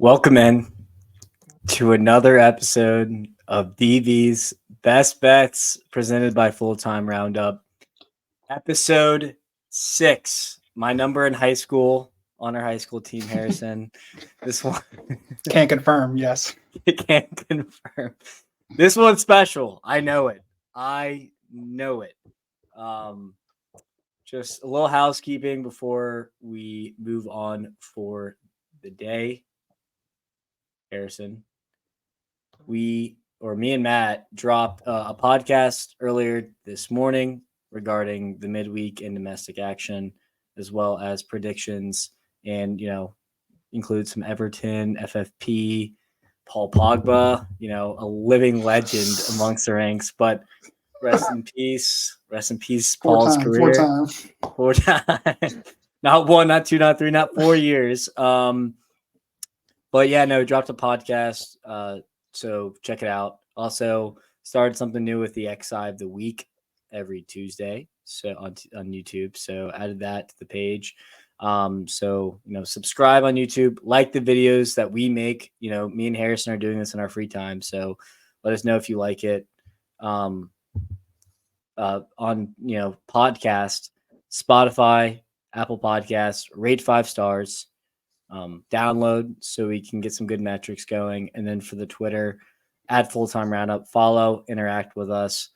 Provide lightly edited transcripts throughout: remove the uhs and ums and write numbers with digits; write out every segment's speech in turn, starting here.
Welcome in to another episode of DV's Best Bets presented by Full Time Roundup. Episode 6. My number in high school on our high school team, Harrison. This one can't confirm. Yes, can't confirm. This one's special. I know it. Just a little housekeeping before we move on for the day. Harrison, me and Matt dropped a podcast earlier this morning regarding the midweek and domestic action, as well as predictions, and include some Everton, FFP, Paul Pogba, a living legend amongst the ranks. But rest in peace, Paul's career. 4 times, not 1, not 2, not 3, not 4 years. But yeah, no, dropped a podcast. So check it out. Also started something new with the XI of the week every Tuesday. So on YouTube. So added that to the page. Subscribe on YouTube, like the videos that we make. Me and Harrison are doing this in our free time. So let us know if you like it. On podcast, Spotify, Apple Podcasts, rate 5 stars. Download so we can get some good metrics going. And then for the Twitter, at Full Time Roundup, follow, interact with us.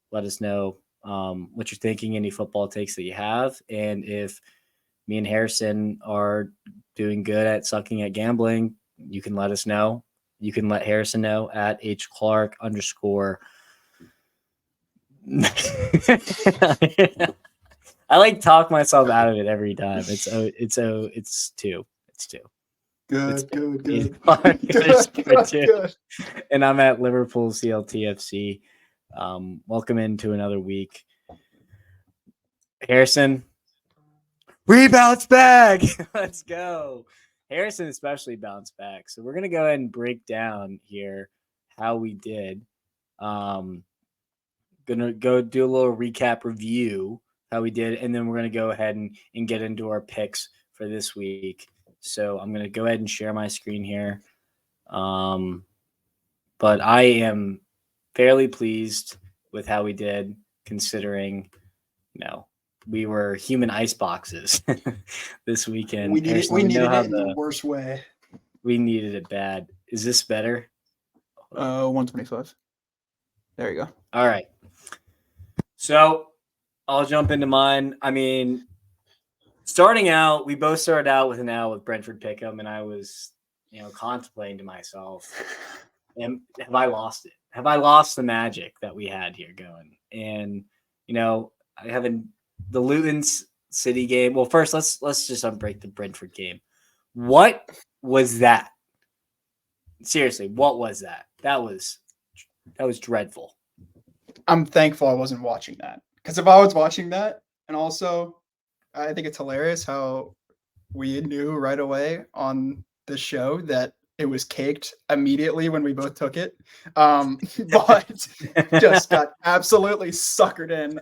Let us know what you're thinking, any football takes that you have. And if me and Harrison are doing good at sucking at gambling, you can let us know. You can let Harrison know at @HClark_. I talk myself out of it every time. It's 2. It's 2. Good. Good. And I'm at Liverpool CLTFC. Welcome into another week. Harrison, we bounce back. Let's go. Harrison especially bounced back. So we're going to go ahead and break down here how we did. Going to go do a little recap review how we did, and then we're going to go ahead and get into our picks for this week. So I'm going to go ahead and share my screen here. But I am fairly pleased with how we did, considering, we were human ice boxes this weekend. We needed it in the worst way. We needed it bad. Is this better? 125. There you go. All right. So I'll jump into mine. I mean, starting out, we both started out with an L with Brentford Pick'em, and I was, contemplating to myself, have I lost it? Have I lost the magic that we had here going? And, I haven't the Luton City game. Well, first, let's just unbreak the Brentford game. What was that? Seriously, what was that? That was dreadful. I'm thankful I wasn't watching that, because if I was watching that, and also I think it's hilarious how we knew right away on the show that it was caked immediately when we both took it, but just got absolutely suckered in.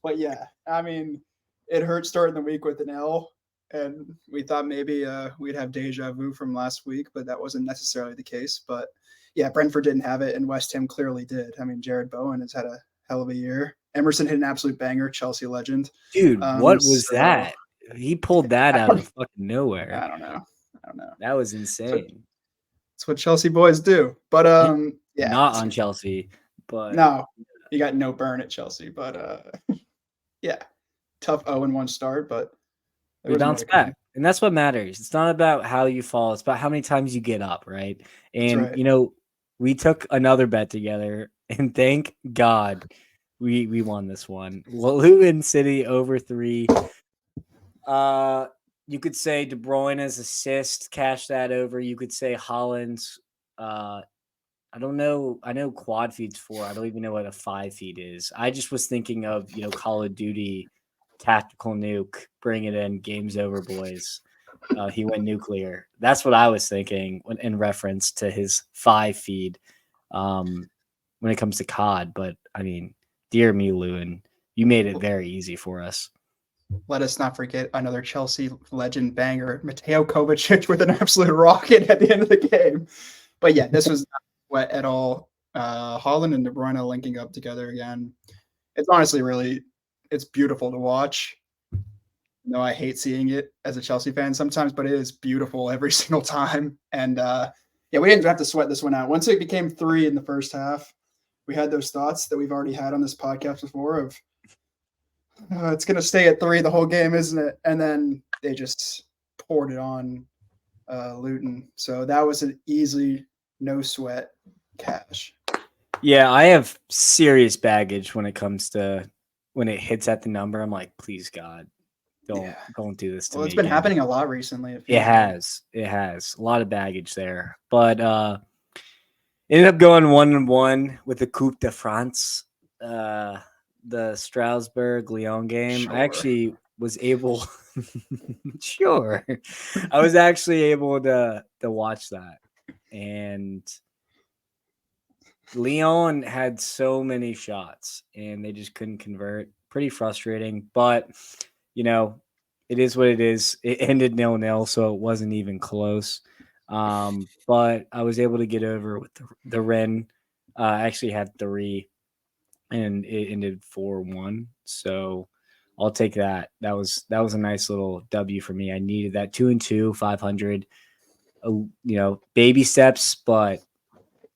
But yeah, I mean, it hurt starting the week with an L, and we thought maybe we'd have deja vu from last week, but that wasn't necessarily the case. But yeah, Brentford didn't have it, and West Ham clearly did. I mean, Jared Bowen has had a hell of a year. Emerson hit an absolute banger, Chelsea legend. Dude, what was that? He pulled that out of fucking nowhere. I don't know. That was insane. That's what Chelsea boys do. But yeah. Not on Chelsea, but no, you got no burn at Chelsea. But yeah, tough 0-1 start, but we bounced back. And that's what matters. It's not about how you fall, it's about how many times you get up, right? And right. We took another bet together, and thank God we won this one. Luton City over 3. You could say De Bruyne's assist, cash that over. You could say Haaland's. I don't know. I know quad feed's 4. I don't even know what a 5 feed is. I just was thinking of Call of Duty, tactical nuke, bring it in, game's over, boys. He went nuclear. That's what I was thinking in reference to his 5 feed when it comes to COD. But I mean, dear me, Lewin, you made it very easy for us. let us not forget another Chelsea legend banger, Mateo Kovacic with an absolute rocket at the end of the game. But yeah, this was not wet at all. Haaland and De Bruyne linking up together again. It's honestly it's beautiful to watch. No, I hate seeing it as a Chelsea fan sometimes, but it is beautiful every single time. And yeah, we didn't have to sweat this one out. Once it became 3 in the first half, we had those thoughts that we've already had on this podcast before of it's going to stay at 3 the whole game, isn't it? And then they just poured it on Luton. So that was an easy, no sweat cash. Yeah, I have serious baggage when it comes to when it hits at the number. I'm like, please God, don't do this to me. Well, it's been happening a lot recently. It has a lot of baggage there, but ended up going 1-1 with the Coupe de France, the Strasbourg-Lyon game. Sure. I actually was able, sure, I was actually able to watch that, and Lyon had so many shots and they just couldn't convert. Pretty frustrating, but you know, it is what it is. It ended 0-0, so it wasn't even close. But I was able to get over with the Ren. I actually had 3, and it ended 4-1. So I'll take that. That was a nice little W for me. I needed that 2-2, 500. Baby steps, but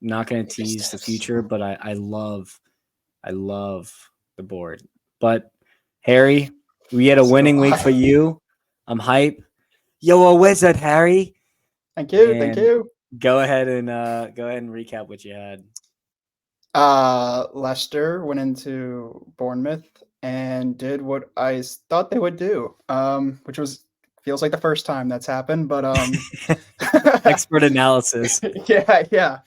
not going to tease the future. But I love the board. But Harry, we had a winning week for you. I'm hype. Yo, a wizard, Harry. Thank you. Go ahead and recap what you had. Leicester went into Bournemouth and did what I thought they would do, which feels like the first time that's happened, but expert analysis. Yeah.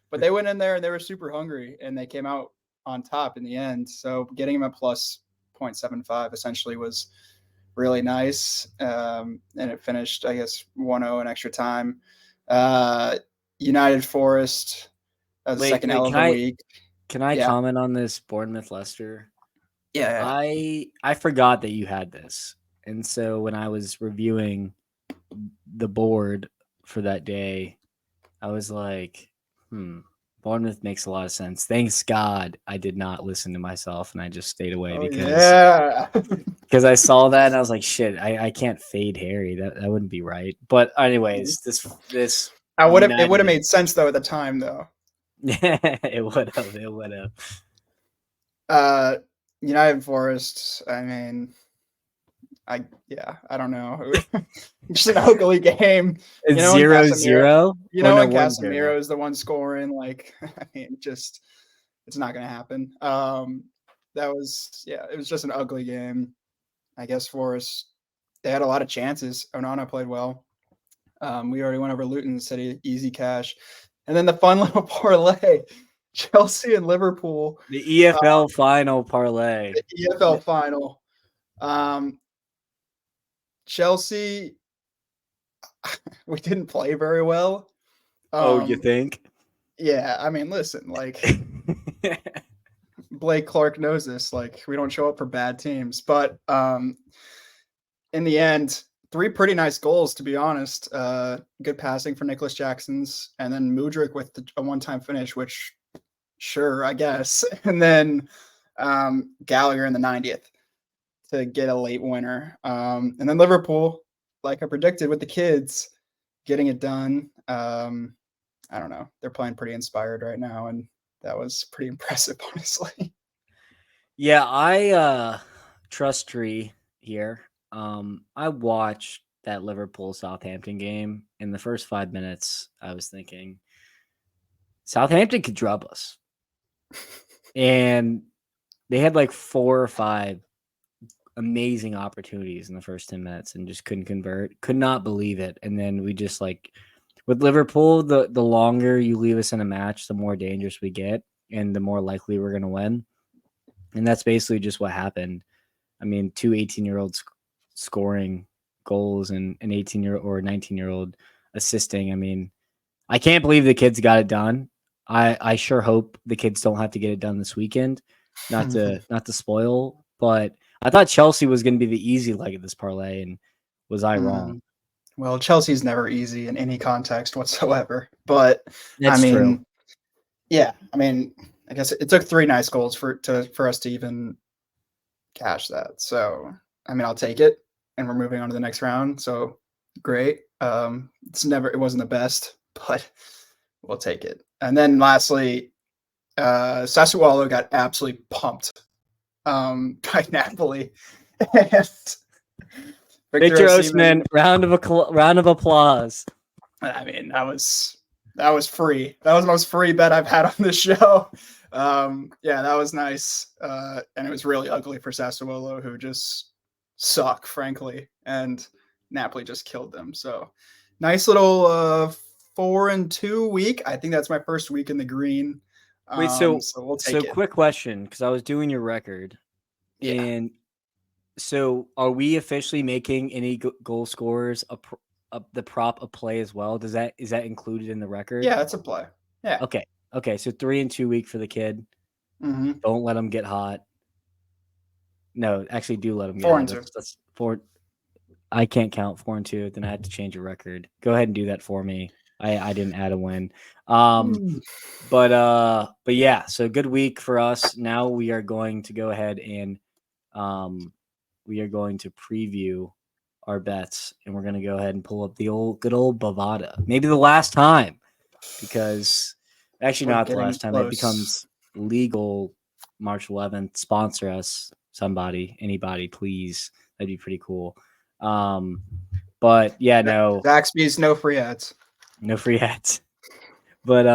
But they went in there and they were super hungry and they came out on top in the end. So getting them at plus 0.75 essentially was really nice. And it finished, I guess, 1-0 in extra time. United Forest, the second L of the week. Can I comment on this Bournemouth Leicester? Yeah. I forgot that you had this. And so when I was reviewing the board for that day, I was like, Bournemouth makes a lot of sense. Thanks God I did not listen to myself and I just stayed away because I saw that and I was like, shit, I can't fade Harry. That wouldn't be right. But anyways, this it would have made sense though at the time though. It would have. United Forest, I mean, I don't know. Just an ugly game. It's 0-0. When Casemiro is the one scoring, like, I mean, just it's not going to happen. It was just an ugly game. I guess Forest, they had a lot of chances. Onana played well. We already went over Luton City, easy cash. And then the fun little parlay, Chelsea and Liverpool. The EFL final parlay. The EFL final. Chelsea, we didn't play very well. You think? Yeah, I mean, listen, like Blake Clark knows this. Like, we don't show up for bad teams. But in the end, 3 pretty nice goals, to be honest. Good passing for Nicholas Jackson's, and then Mudryk with a one-time finish, which, sure, I guess. And then Gallagher in the 90th to get a late winner. And then Liverpool, like I predicted with the kids, getting it done. I don't know. They're playing pretty inspired right now, and that was pretty impressive, honestly. Yeah, I trust Tree here. I watched that Liverpool Southampton game. In the first 5 minutes, I was thinking Southampton could drop us. And they had like 4 or 5 amazing opportunities in the first 10 minutes and just couldn't convert. Could not believe it. And then we just with Liverpool, the longer you leave us in a match, the more dangerous we get and the more likely we're going to win. And that's basically just what happened. I mean, 2 18-year-olds scoring goals and an 18-year-old or 19-year-old assisting. I mean, I can't believe the kids got it done. I sure hope the kids don't have to get it done this weekend. Not to spoil, but I thought Chelsea was going to be the easy leg of this parlay, and was I wrong? Well, Chelsea's never easy in any context whatsoever. But That's true. Yeah, I guess it took 3 nice goals for us to even cash that. So, I'll take it, and we're moving on to the next round. So, great. It wasn't the best, but we'll take it. And then lastly, Sassuolo got absolutely pumped by Napoli. And Victor Osimhen, round of applause. That was free. That was the most free bet I've had on this show. Yeah, that was nice. And it was really ugly for Sassuolo, who just suck, frankly. And Napoli just killed them. So nice little 4-2 week. I think that's my first week in the green. Wait, so we'll take it. Quick question, because I was doing your record. Yeah. And so are we officially making any goal scorers the prop a play as well? Is that included in the record? Yeah, that's a play. Yeah. Okay. So 3-2 week for the kid. Mm-hmm. Don't let him get hot. No, actually, do let him get hot. That's 4. I can't count 4-2. Then I had to change a record. Go ahead and do that for me. I didn't add a win. But yeah. So good week for us. Now we are going to go ahead and we are going to preview our bets, and we're going to go ahead and pull up the good old Bovada. Maybe the last time, because actually not the last time. Close. It becomes legal March 11th. Sponsor us, anybody, please. That'd be pretty cool. But yeah, no. Zaxby's, no free ads. No free ads. But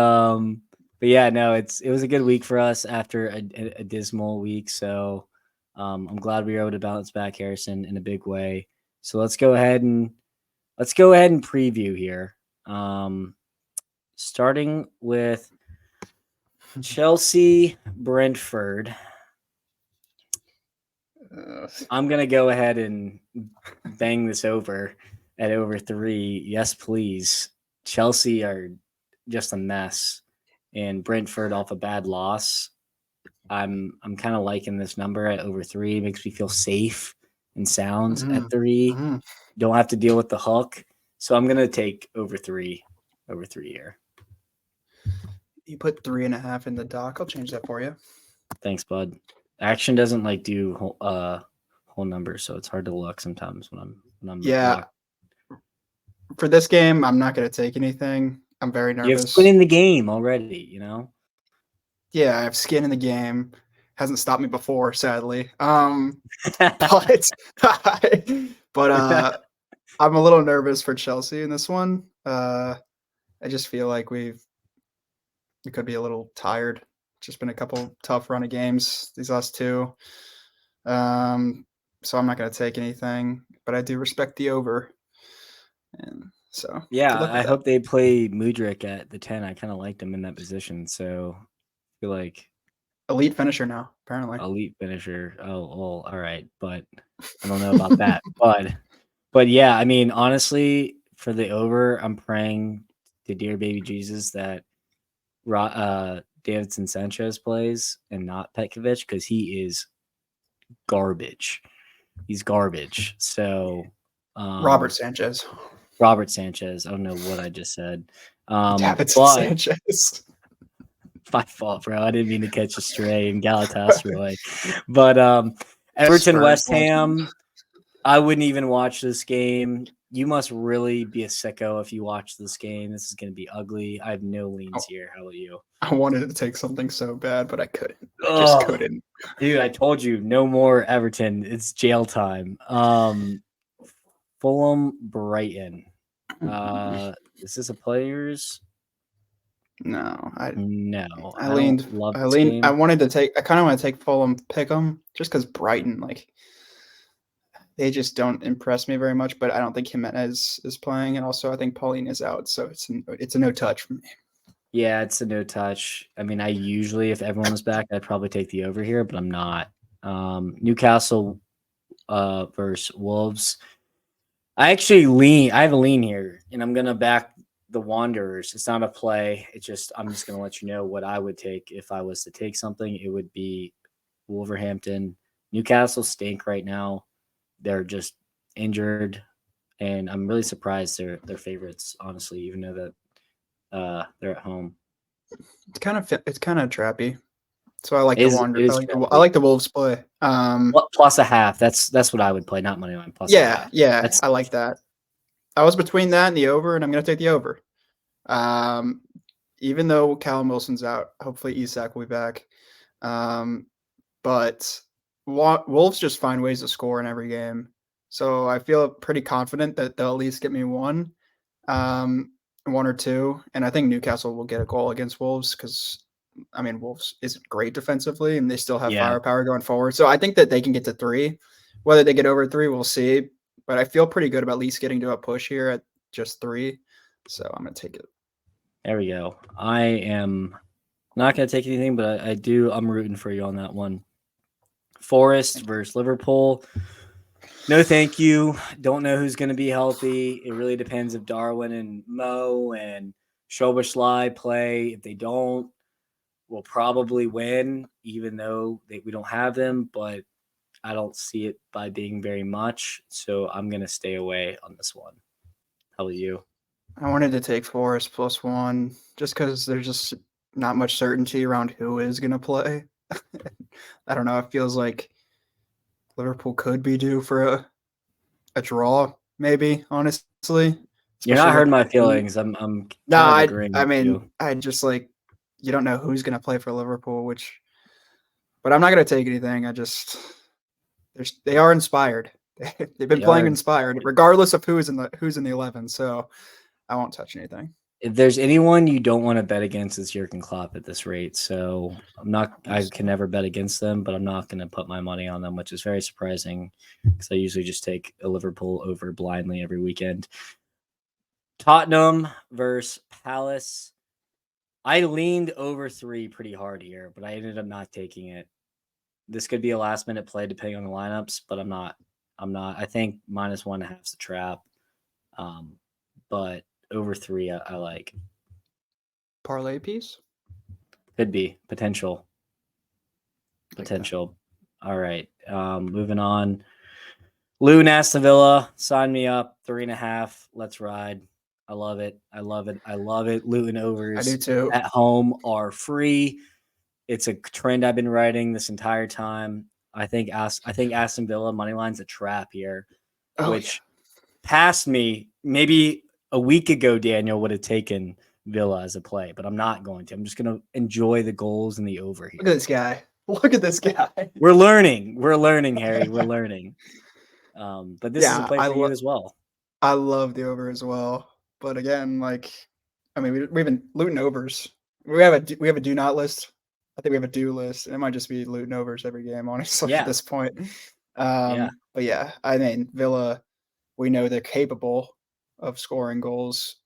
yeah, no. It was a good week for us after a dismal week. So I'm glad we were able to bounce back, Harrison, in a big way. So let's go ahead and preview here. Starting with Chelsea Brentford. I'm gonna go ahead and bang this over at over 3. Yes, please. Chelsea are just a mess, and Brentford off a bad loss. I'm kind of liking this number at over 3. It makes me feel safe and sound at 3. Don't have to deal with the hook. So I'm gonna take over 3 here. You put 3.5 in the doc. I'll change that for you. Thanks, bud. Action doesn't do whole numbers, so it's hard to look sometimes when I'm yeah. For this game, I'm not gonna take anything. I'm very nervous. You have skin in the game already, you know. Yeah, I have skin in the game. Hasn't stopped me before, sadly. But I'm a little nervous for Chelsea in this one. I just feel like we could be a little tired. Just been a couple tough run of games these last 2. So I'm not going to take anything, but I do respect the over. And so yeah, I hope they play Mudryk at the 10. I kind of liked him in that position. So I feel like elite finisher now, apparently. Elite finisher. Oh, well, all right, but I don't know about that. But yeah, honestly, for the over, I'm praying to dear baby Jesus that Davidson Sanchez plays and not Petkovic, because he is garbage. He's garbage. So Robert Sanchez. I don't know what I just said. Davidson Sanchez. My fault, bro. I didn't mean to catch a stray in Galatasaray. But Everton, West Ham, I wouldn't even watch this game. You must really be a sicko if you watch this game. This is going to be ugly. I have no leans here. How about you? I wanted to take something so bad, but I couldn't. I just couldn't. Dude, I told you, no more Everton. It's jail time. Fulham, Brighton. Is this a players? No, I wanted to take. I kind of want to take Fulham, pick them, just because Brighton, they just don't impress me very much. But I don't think Jimenez is playing, and also I think Pauline is out, so it's a no touch for me. Yeah, it's a no touch. I usually, if everyone was back, I'd probably take the over here, but I'm not. Newcastle versus Wolves. I have a lean here, and I'm gonna back the Wanderers. It's not a play. I'm just going to let you know what I would take if I was to take something. It would be Wolverhampton Newcastle stink right now. They're just injured, and I'm really surprised they're favorites, honestly, even though that they're at home. It's kind of trappy. So I like It the is Wander. it is I tricky. like the Wolves play. Plus a half. That's what I would play, not money line, plus a Yeah, half. yeah, That's I like that. I was between that and the over, and I'm gonna take the over. Um, even though Callum Wilson's out, hopefully Isak will be back. But Wolves just find ways to score in every game. So I feel pretty confident that they'll at least get me one or two. And I think Newcastle will get a goal against Wolves because, I mean, Wolves isn't great defensively and they still have yeah. firepower going forward. So I think that they can get to three. Whether they get over three, we'll see. But I feel pretty good about at least getting to a push here at just three. So I'm going to take it. There we go. I am not going to take anything, but I'm rooting for you on that one. Forest versus Liverpool. No, thank you. Don't know who's going to be healthy. It really depends if Darwin and Mo and Szoboszlai play. If they don't, we'll probably win, even though we don't have them. But I don't see it by being very much. So I'm going to stay away on this one. How about you? I wanted to take Forest +1 just because there's just not much certainty around who is going to play. I don't know. It feels like Liverpool could be due for a draw, maybe, honestly. You're Especially not with hurting my the team. feelings. I'm No, kind of agreeing I with mean, you. I just like you don't know who's going to play for Liverpool, but I'm not going to take anything. They are inspired. They've been They playing are. inspired, regardless of who's in the 11. So I won't touch anything. If there's anyone you don't want to bet against, it's Jurgen Klopp at this rate. So I can never bet against them, but I'm not going to put my money on them, which is very surprising because I usually just take a Liverpool over blindly every weekend. Tottenham versus Palace. I leaned over 3 pretty hard here, but I ended up not taking it. This could be a last minute play depending on the lineups, but I'm not. I think -1.5 is the trap. But over 3, I like. Parlay piece? Could be potential. All right. Moving on. Luton Aston Villa, sign me up. 3.5. Let's ride. I love it. Luton I do overs too. at home are free. It's a trend I've been writing this entire time. I think Aston Villa money line's a trap here, which past me maybe a week ago. Daniel would have taken Villa as a play, but I'm not going to. I'm just going to enjoy the goals and the over here. Look at this guy. Look at this guy. We're learning, Harry. We're learning. But this is a play for you as well. I love the over as well. But again, I mean, we've been Luton overs. We have a do not list. I think we have a do list. It might just be Luton overs every game, honestly, at this point. But yeah, I mean, Villa, we know they're capable of scoring goals,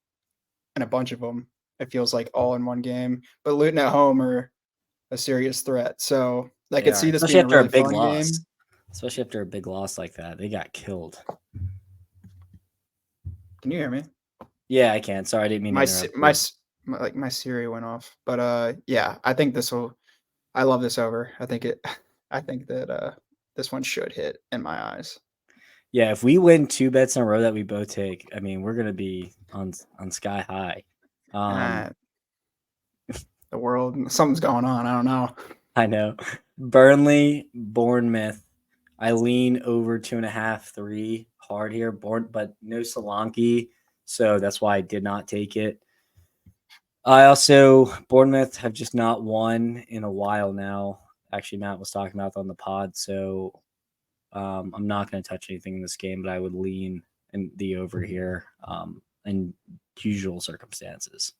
and a bunch of them. It feels like all in one game. But Luton at home are a serious threat. So I could see this being a really fun game. Especially after a big loss like that. They got killed. Can you hear me? Yeah, I can. Sorry, I didn't mean to interrupt. My Siri went off. But yeah, I think I love this over. I think that this one should hit in my eyes. Yeah, if we win 2 bets in a row that we both take, I mean, we're gonna be on sky high. The world, something's going on. I don't know. I know. Burnley, Bournemouth. I lean over 2.5, 3 hard here. But no Solanke, so that's why I did not take it. I also Bournemouth have just not won in a while now. Actually, Matt was talking about on the pod, so I'm not going to touch anything in this game, but I would lean in the over here in usual circumstances.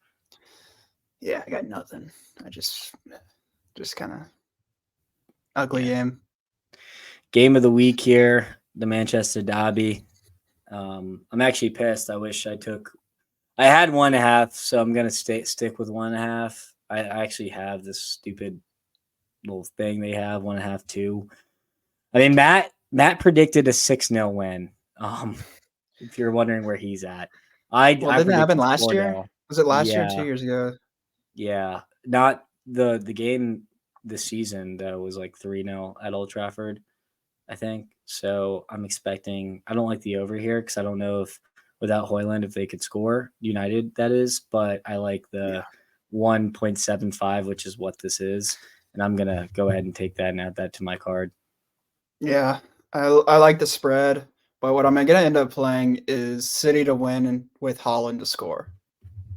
Yeah, I got nothing. I just kind of ugly game. Game of the week here, the Manchester Derby. I'm actually pissed. I wish I had 1.5, so I'm gonna stick with 1.5. I actually have this stupid little thing they have 1.5, 2. I mean, Matt predicted a 6-0 win. If you're wondering where he's at, didn't it happen last year? Was it last year or 2 years ago? Yeah, not the game this season that was like 3-0 at Old Trafford. I think. So I'm expecting. I don't like the over here because I don't know if without Hoyland if they could score United. That is, but I like the 1.75, which is what this is, and I'm gonna go ahead and take that and add that to my card. Yeah, I like the spread, but what I'm gonna end up playing is City to win and with Holland to score.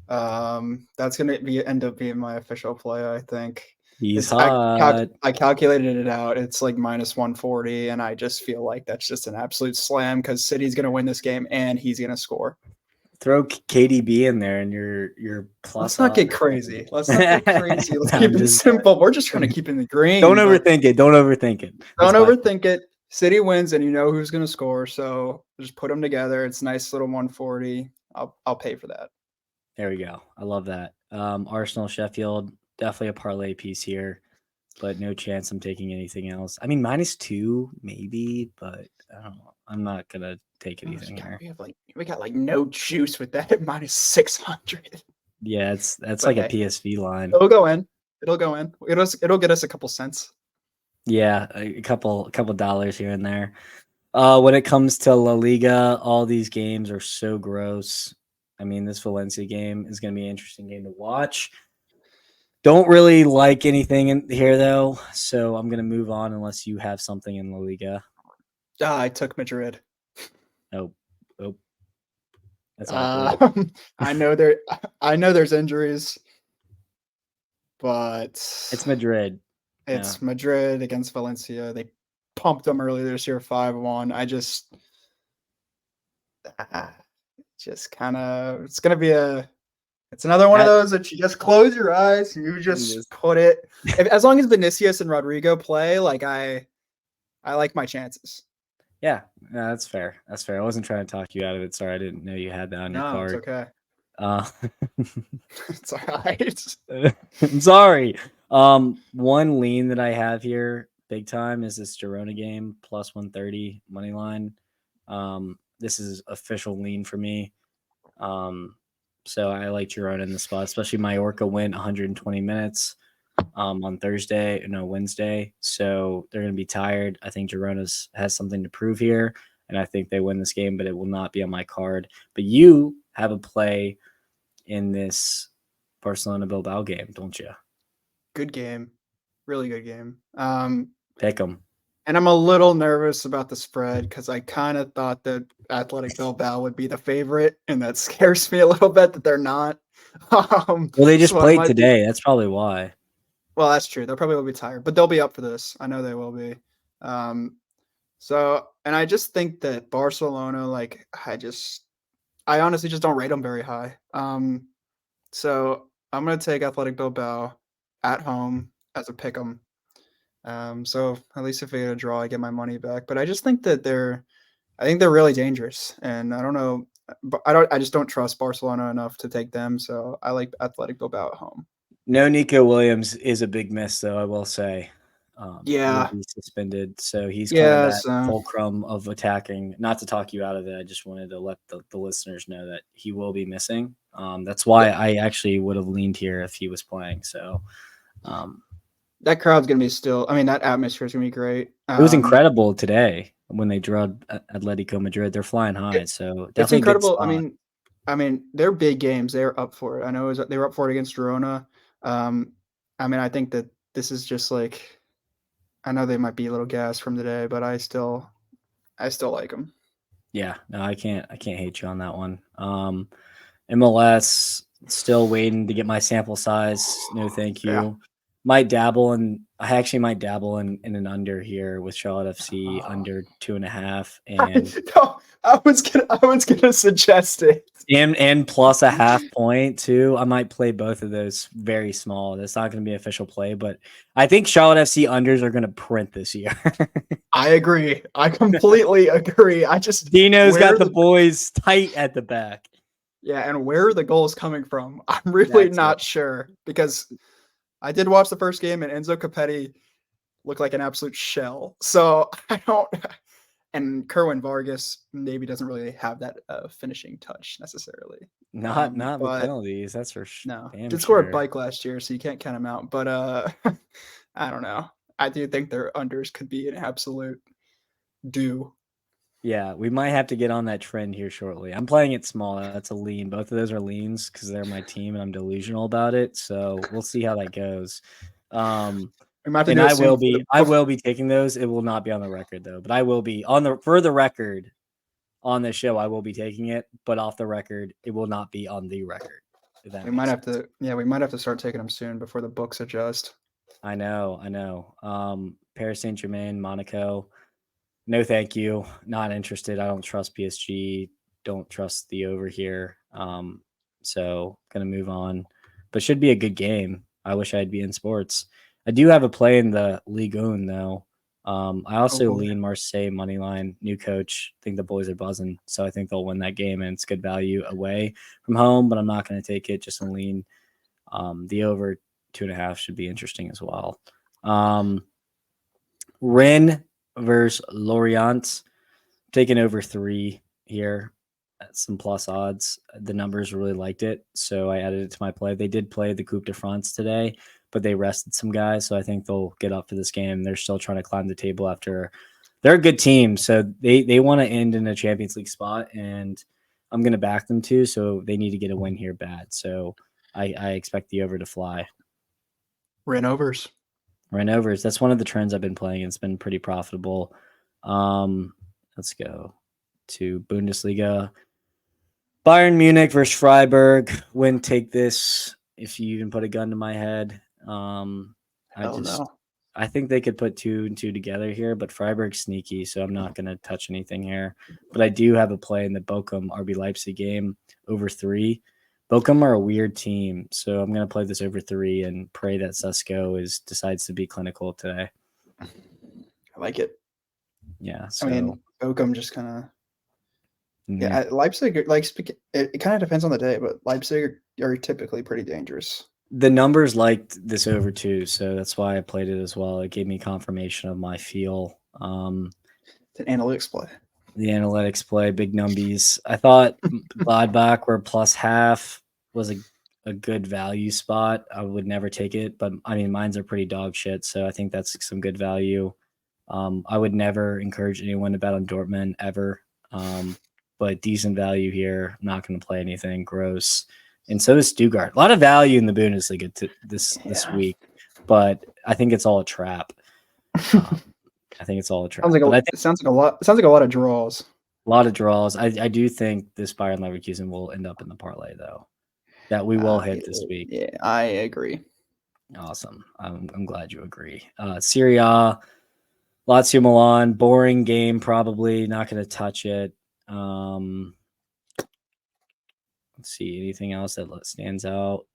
That's gonna end up being my official play. I think He's it's hot. I calculated it out. It's like minus 140, and I just feel like that's just an absolute slam because City's gonna win this game and he's gonna score. Throw KDB in there, and you're Let's plus not odds. get crazy. Let's not get crazy. Let's No, keep I'm it just simple. We're just trying to keep it in the don't green, but overthink it. Don't overthink it. don't That's my overthink it. City wins, and you know who's going to score. So just put them together. It's a nice little 140. I'll pay for that. There we go. I love that. Arsenal, Sheffield, definitely a parlay piece here, but no chance I'm taking anything else. I mean, -2 maybe, but I don't know. I'm not gonna take anything here. We got like no juice with that at minus 600. Yeah, that's But like a hey, PSV line. it'll go in. It'll go in. It'll get us a couple cents. Yeah, a couple dollars here and there. When it comes to La Liga, all these games are so gross. I mean, this Valencia game is going to be an interesting game to watch. Don't really like anything in here though, so I'm going to move on unless you have something in La Liga. I took Madrid. Oh, that's awkward. I know there's injuries, but It's Madrid. it's Madrid against Valencia. They pumped them earlier this year, 5-1. I just kind of it's another one of those that you just close your eyes and you just put it. As long as Vinicius and Rodrigo play, like I like my chances. Yeah, that's fair. That's fair. I wasn't trying to talk you out of it. Sorry, I didn't know you had that on your card. It's okay. It's all right. I'm sorry. One lean that I have here, big time, is this Girona game plus 130 money line. This is official lean for me. So I like Girona in the spot, especially Mallorca went 120 minutes on Wednesday. So they're going to be tired. I think Girona has something to prove here, and I think they win this game, but it will not be on my card. But you have a play in this Barcelona-Bilbao game, don't you? Good game. Really good game. Pick them. And I'm a little nervous about the spread because I kind of thought that Athletic Bilbao would be the favorite, and that scares me a little bit that they're not. Well, they just played today. That's probably why. Well, that's true. They'll probably will be tired, but they'll be up for this. I know they will be. So, and I just think that Barcelona, like, I honestly just don't rate them very high. So I'm going to take Athletic Bilbao at home as a pick 'em. So at least if I get a draw, I get my money back. But I just think that they're really dangerous, and I don't know, but I just don't trust Barcelona enough to take them. So I like Athletic Bilbao at home. No, Nico Williams is a big miss, though, I will say. Yeah, he's suspended, so he's kind of that fulcrum of attacking. Not to talk you out of it, I just wanted to let the listeners know that he will be missing. That's why I actually would have leaned here if he was playing. So that crowd's gonna be that atmosphere is gonna be great. It was incredible today when they drilled Atletico Madrid. They're flying high, so definitely it's incredible. I mean, they're big games. They're up for it. I know they were up for it against Girona. I think that this is just like, I know they might be a little gassed from today, but I still like them. Yeah, no, I can't hate you on that one. MLS, still waiting to get my sample size. No, thank you. Yeah. I actually might dabble in an under here with Charlotte FC under 2.5. And I was gonna suggest it. And plus a half point too. I might play both of those very small. That's not going to be an official play, but I think Charlotte FC unders are going to print this year. I agree. I completely agree. Dino's got the boys tight at the back. Yeah, and where are the goals coming from? I'm really not sure, because I did watch the first game and Enzo Capetti looked like an absolute shell. So I don't. And Kerwin Vargas maybe doesn't really have that finishing touch necessarily. Not with penalties, that's for sure. No, did score a bike last year, so you can't count him out. But I don't know. I do think their unders could be an absolute do. Yeah, we might have to get on that trend here shortly. I'm playing it small. That's a lean. Both of those are leans because they're my team and I'm delusional about it. So we'll see how that goes. We might have to And do it I soon will be taking those. It will not be on the record though, but I will be for the record on this show. I will be taking it, but off the record, it will not be on the record. If that We makes might have sense. to. Yeah, we might have to start taking them soon before the books adjust. I know. Paris Saint Germain, Monaco. No, thank you. Not interested. I don't trust PSG. Don't trust the over here. So gonna move on, but should be a good game. I wish I'd be in sports. I do have a play in the Ligue 1 though. I Oh also boy. lean Marseille money line. New coach. I think the boys are buzzing, so I think they'll win that game, and it's good value away from home. But I'm not going to take it. Just a lean. The over 2.5 should be interesting as well. Rennes versus Lorient. Taking over 3 here at some plus odds. The numbers really liked it, so I added it to my play. They did play the Coupe de France today, but they rested some guys, so I think they'll get up for this game. They're still trying to climb the table after they're a good team, so they want to end in a Champions League spot, and I'm going to back them too. So they need to get a win here bad. So I expect the over to fly. Ran overs. Run overs. That's one of the trends I've been playing. It's been pretty profitable. Let's go to Bundesliga. Bayern Munich versus Freiburg. Wouldn't take this if you even put a gun to my head. No. I think they could put 2 and 2 together here, but Freiburg's sneaky, so I'm not going to touch anything here. But I do have a play in the Bochum RB Leipzig game over 3. Bochum are a weird team, so I'm going to play this over 3 and pray that Susko decides to be clinical today. I like it. Yeah, so I mean, Bochum just kind of. mhm. Yeah, Leipzig. It kind of depends on the day, but Leipzig are typically pretty dangerous. The numbers liked this over too, so that's why I played it as well. It gave me confirmation of my feel. It's an analytics play. The analytics play, big numbies. I thought Gladbach were plus half was a good value spot. I would never take it, but I mean, mines are pretty dog shit, so I think that's some good value. I would never encourage anyone to bet on Dortmund ever, but decent value here. I'm not going to play anything gross. And so is Stuttgart. A lot of value in the Bundesliga this week, but I think it's all a trap. I think it's all a trap. It sounds like a lot. It sounds like a lot of draws. A lot of draws. I do think this Bayern Leverkusen will end up in the parlay though. That we will hit this week. Yeah, I agree. Awesome. I'm glad you agree. Serie A, Lazio Milan, boring game. Probably not going to touch it. Let's see, anything else that stands out?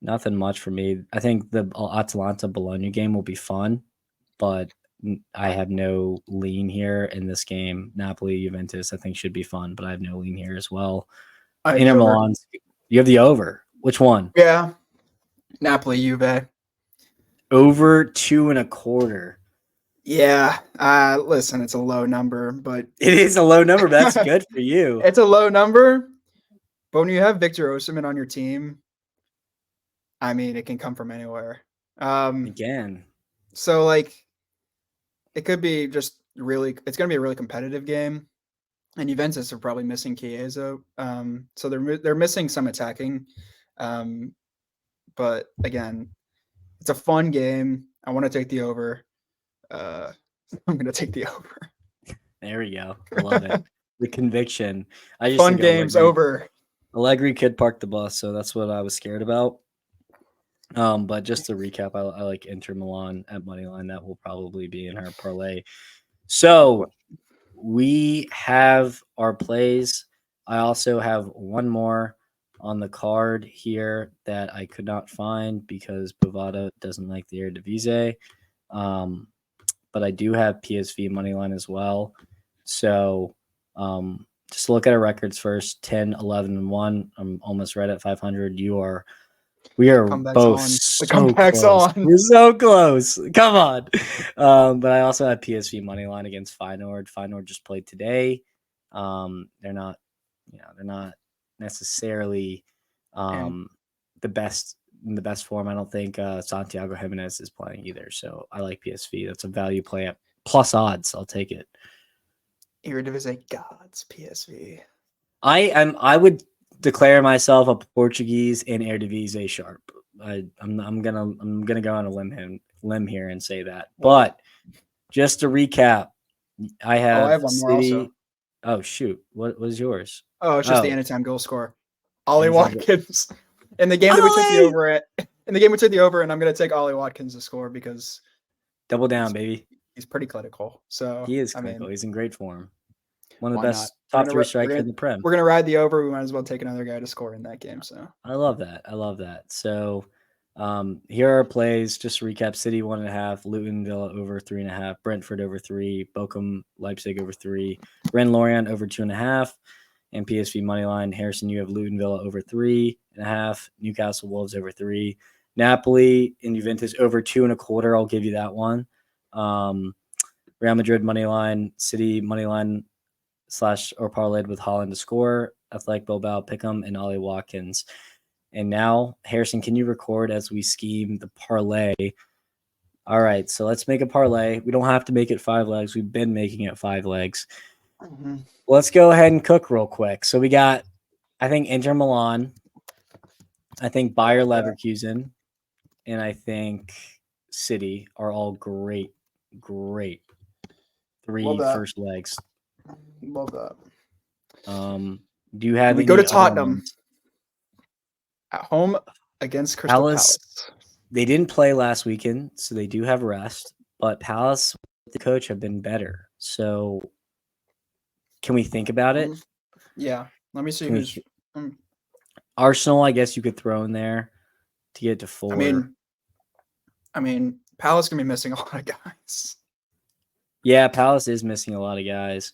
Nothing much for me. I think the Atalanta Bologna game will be fun, but I have no lean here in this game. Napoli Juventus, I think, should be fun, but I have no lean here as well. Inter Milan, you have the over. Which one? Yeah, Napoli Juve. Over 2.25. Yeah. Listen, it's a low number, but it is a low number. But that's good for you. It's a low number, but when you have Victor Osimhen on your team, I mean, it can come from anywhere. Again. So it could be just really. It's going to be a really competitive game, and Juventus are probably missing Chiesa. So they're missing some attacking. But again, it's a fun game. I want to take the over. I'm going to take the over. There we go. I love it. The conviction. I just fun games over. Allegri could park the bus, so that's what I was scared about. But just to recap, I like Inter Milan at moneyline. That will probably be in our parlay. So we have our plays. I also have one more on the card here that I could not find because Bovada doesn't like the Eredivisie. But I do have PSV moneyline as well. So just look at our records first, 10, 11, and 1. I'm almost right at 500. We are both so close. We're so close. Come on. But I also have PSV moneyline against Feyenoord. Feyenoord just played today. They're not necessarily the best in the best form. I don't think Santiago Jimenez is playing either. So I like PSV. That's a value play at plus odds. I'll take it. Eredivisie gods, PSV. I would declare myself a Portuguese and Eredivisie sharp. I'm gonna go on a limb here and say that. But just to recap, I have one more City. also. Oh shoot, what was yours? Oh, it's just the anytime goal score. Ollie Anytime goal. Watkins. In the game that we took the Ollie! over at, in the game we took the over, and I'm gonna take Ollie Watkins to score because Double down, baby. he's pretty clinical. So He is I clinical. mean, He's in great form. One of the why best not? top 3 strikers in the Prem. We're gonna ride the over. We might as well take another guy to score in that game. So I love that. So here are our plays. Just to recap: City 1.5, Luton Villa over 3.5, Brentford over 3, Bochum Leipzig over 3, Rennes Lorient over 2.5, and PSV moneyline. Harrison, you have Luton Villa over 3.5, Newcastle Wolves over 3, Napoli and Juventus over 2.25. I'll give you that one. Real Madrid moneyline, City moneyline / or parlayed with Holland to score, Athletic Bilbao Pick'em, and Ollie Watkins. And now, Harrison, can you record as we scheme the parlay? All right, so let's make a parlay. We don't have to make it 5 legs. We've been making it 5 legs. Let's go ahead and cook real quick. So we got, I think, Inter Milan, I think Bayer Leverkusen, and I think City are all great 3 first legs. Love that. Do you have we any go to other Tottenham ones? at home against Crystal Palace. They didn't play last weekend, so they do have rest. But Palace, the coach, have been better. So can we think about it? Yeah. Let me see who's. Arsenal, I guess you could throw in there to get to 4. I mean, Palace gonna be missing a lot of guys. Yeah, Palace is missing a lot of guys.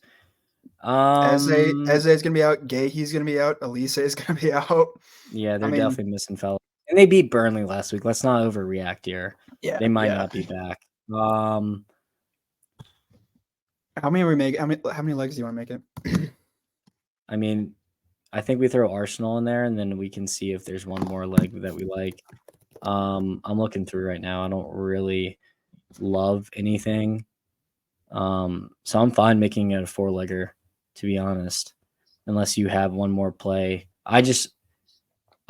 Eze is gonna be out. He's gonna be out. Elise is gonna be out. Yeah, they're definitely missing fellas. And they beat Burnley last week. Let's not overreact here. Yeah, they might not be back. How many are we make? How many legs do you want to make it? I mean, I think we throw Arsenal in there, and then we can see if there's one more leg that we like. I'm looking through right now. I don't really love anything. So I'm fine making it a 4-legger, to be honest, unless you have one more play.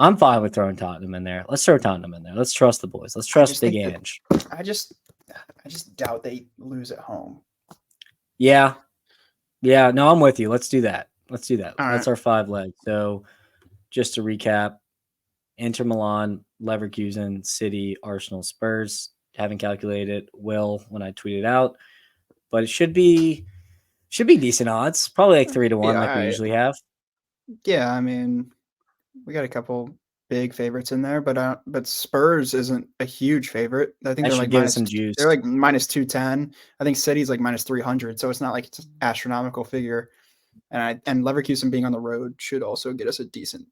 I'm fine with throwing Tottenham in there. Let's throw Tottenham in there. Let's trust the boys. Let's trust Big Ange. I just doubt they lose at home. Yeah. No, I'm with you. Let's do that. That's right. our 5 legs. So just to recap, Inter Milan, Leverkusen, City, Arsenal, Spurs. Haven't calculated it. Will when I tweet it out, but it should be decent odds. Probably like 3-1, like we usually have. Yeah, I mean, we got a couple big favorites in there, but Spurs isn't a huge favorite. I think they're like minus some juice. They're like minus 210. I think City's like minus 300, so it's not like it's an astronomical figure. And Leverkusen being on the road should also get us a decent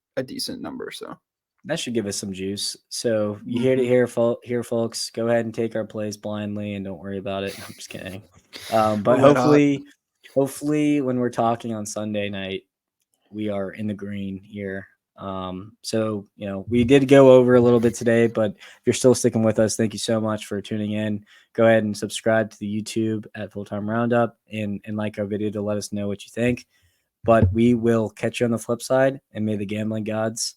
number. So that should give us some juice. So you hear it here, folks. Go ahead and take our plays blindly and don't worry about it. I'm just kidding. But hopefully when we're talking on Sunday night, we are in the green here. So, we did go over a little bit today, but if you're still sticking with us, thank you so much for tuning in. Go ahead and subscribe to the YouTube at Full-Time Roundup and like our video to let us know what you think. But we will catch you on the flip side, and may the gambling gods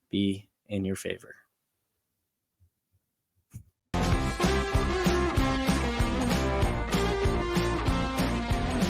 be in your favor.